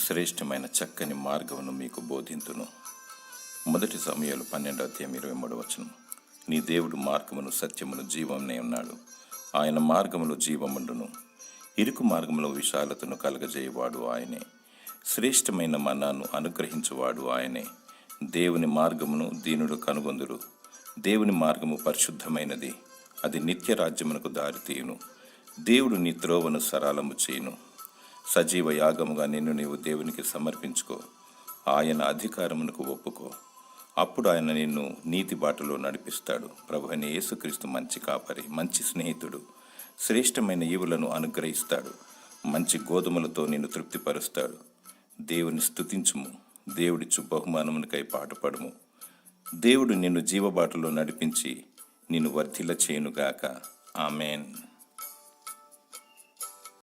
శ్రేష్టమైన చక్కని మార్గమును మీకు బోధింతును. 1 సమూయేలు 12:23 నీ దేవుడు మార్గమును సత్యమును జీవమునే ఉన్నాడు. ఆయన మార్గములో జీవముండును. ఇరుకు మార్గములో విశాలతను కలగజేయవాడు ఆయనే. శ్రేష్టమైన మన్నాను అనుగ్రహించువాడు ఆయనే. దేవుని మార్గమును దీనుడు కనుగొందుడు. దేవుని మార్గము పరిశుద్ధమైనది, అది నిత్య రాజ్యమునకు దారితీయును. దేవుడు నీ త్రోవను సరళము చేయును. సజీవ యాగముగా నిన్ను నీవు దేవునికి సమర్పించుకో. ఆయన అధికారమునకు ఒప్పుకో. అప్పుడు ఆయన నిన్ను నీతి బాటలో నడిపిస్తాడు. ప్రభువైన యేసుక్రీస్తు మంచి కాపరి, మంచి స్నేహితుడు. శ్రేష్టమైన ఈవులను అనుగ్రహిస్తాడు. మంచి గోధుమలతో నిన్ను తృప్తిపరుస్తాడు. దేవుని స్తుతించుము. దేవుడిచ్చు బహుమానమునికై పాటుపడుము. దేవుడు నిన్ను జీవబాటలో నడిపించి నిన్ను వర్ధిల్ల చేయునుగాక. ఆమేన్.